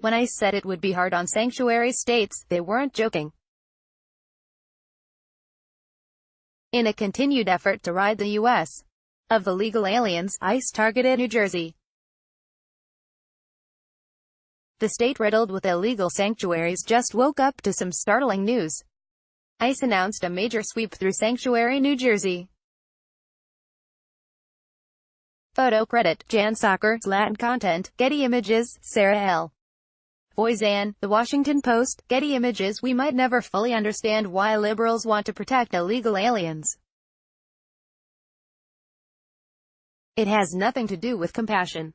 When ICE said it would be hard on sanctuary states, they weren't joking. In a continued effort to rid the U.S. of the legal aliens, ICE targeted New Jersey. The state riddled with illegal sanctuaries just woke up to some startling news. ICE announced a major sweep through Sanctuary, New Jersey. Photo credit, Jan Soccer, Latin content, Getty Images, Sarah L. Voisin, The Washington Post, Getty Images. We might never fully understand why liberals want to protect illegal aliens. It has nothing to do with compassion.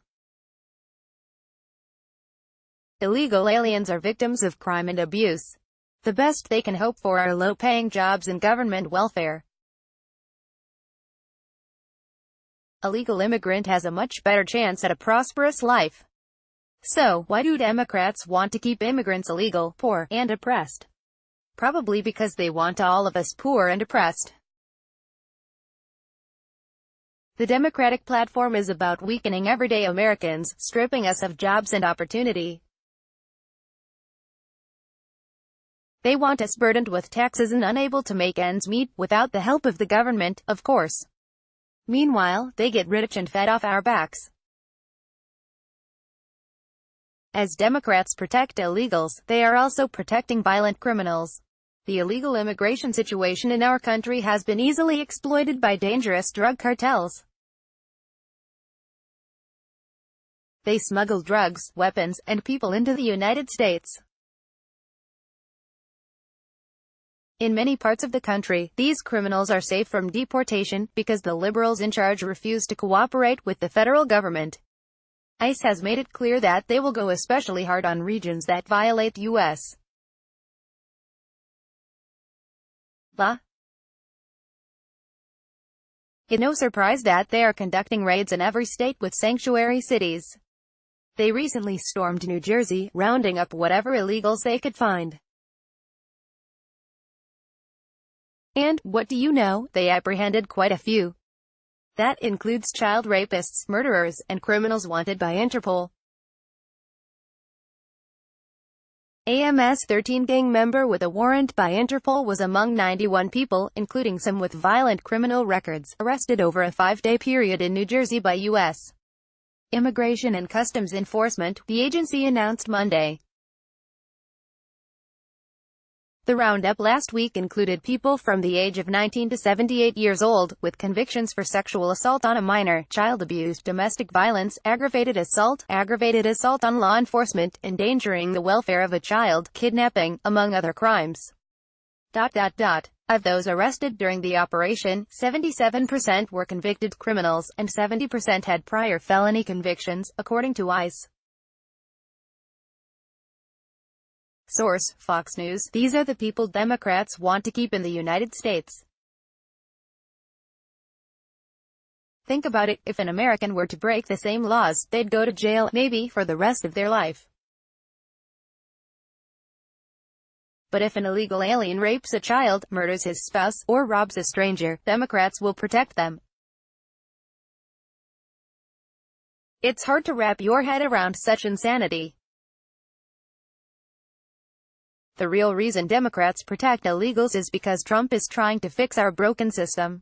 Illegal aliens are victims of crime and abuse. The best they can hope for are low-paying jobs and government welfare. A legal immigrant has a much better chance at a prosperous life. So, why do Democrats want to keep immigrants illegal, poor, and oppressed? Probably because they want all of us poor and oppressed. The Democratic platform is about weakening everyday Americans, stripping us of jobs and opportunity. They want us burdened with taxes and unable to make ends meet, without the help of the government, of course. Meanwhile, they get rich and fed off our backs. As Democrats protect illegals, they are also protecting violent criminals. The illegal immigration situation in our country has been easily exploited by dangerous drug cartels. They smuggle drugs, weapons, and people into the United States. In many parts of the country, these criminals are safe from deportation, because the liberals in charge refuse to cooperate with the federal government. ICE has made it clear that they will go especially hard on regions that violate U.S. law. It's no surprise that they are conducting raids in every state with sanctuary cities. They recently stormed New Jersey, rounding up whatever illegals they could find. And, what do you know, they apprehended quite a few. That includes child rapists, murderers, and criminals wanted by Interpol. A MS-13 gang member with a warrant by Interpol was among 91 people, including some with violent criminal records, arrested over a 5-day period in New Jersey by U.S. Immigration and Customs Enforcement, the agency announced Monday. The roundup last week included people from the age of 19 to 78 years old, with convictions for sexual assault on a minor, child abuse, domestic violence, aggravated assault on law enforcement, endangering the welfare of a child, kidnapping, among other crimes. Of those arrested during the operation, 77% were convicted criminals, and 70% had prior felony convictions, according to ICE. Source: Fox News. These are the people Democrats want to keep in the United States. Think about it, if an American were to break the same laws, they'd go to jail, maybe, for the rest of their life. But if an illegal alien rapes a child, murders his spouse, or robs a stranger, Democrats will protect them. It's hard to wrap your head around such insanity. The real reason Democrats protect illegals is because Trump is trying to fix our broken system.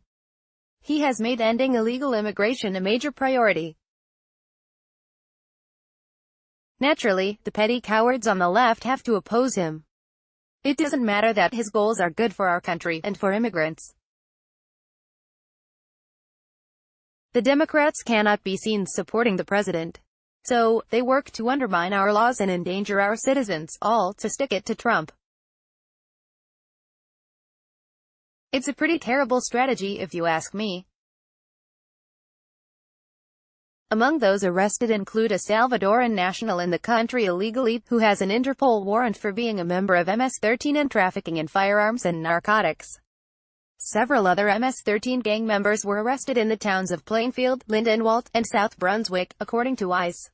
He has made ending illegal immigration a major priority. Naturally, the petty cowards on the left have to oppose him. It doesn't matter that his goals are good for our country, and for immigrants. The Democrats cannot be seen supporting the president. So, they work to undermine our laws and endanger our citizens, all to stick it to Trump. It's a pretty terrible strategy if you ask me. Among those arrested include a Salvadoran national in the country illegally, who has an Interpol warrant for being a member of MS-13 and trafficking in firearms and narcotics. Several other MS-13 gang members were arrested in the towns of Plainfield, Lindenwold, and South Brunswick, according to ICE.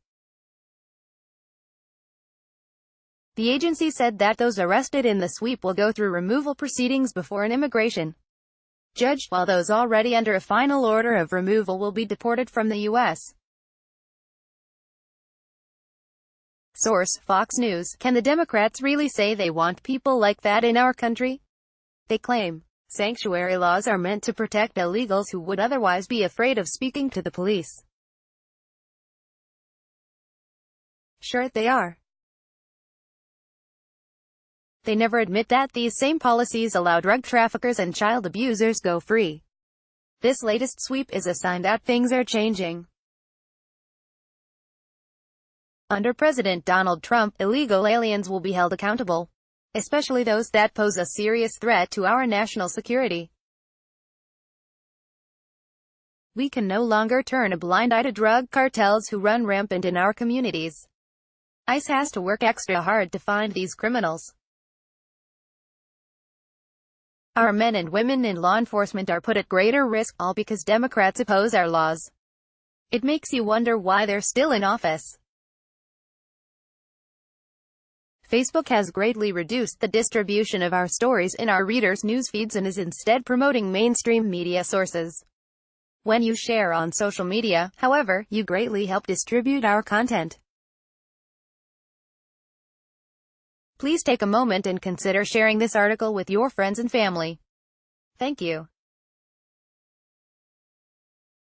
The agency said that those arrested in the sweep will go through removal proceedings before an immigration judge, while those already under a final order of removal will be deported from the U.S. Source: Fox News. Can the Democrats really say they want people like that in our country? They claim sanctuary laws are meant to protect illegals who would otherwise be afraid of speaking to the police. Sure, they are. They never admit that these same policies allow drug traffickers and child abusers go free. This latest sweep is a sign that things are changing. Under President Donald Trump, illegal aliens will be held accountable, especially those that pose a serious threat to our national security. We can no longer turn a blind eye to drug cartels who run rampant in our communities. ICE has to work extra hard to find these criminals. Our men and women in law enforcement are put at greater risk, all because Democrats oppose our laws. It makes you wonder why they're still in office. Facebook has greatly reduced the distribution of our stories in our readers' news feeds and is instead promoting mainstream media sources. When you share on social media, however, you greatly help distribute our content. Please take a moment and consider sharing this article with your friends and family. Thank you.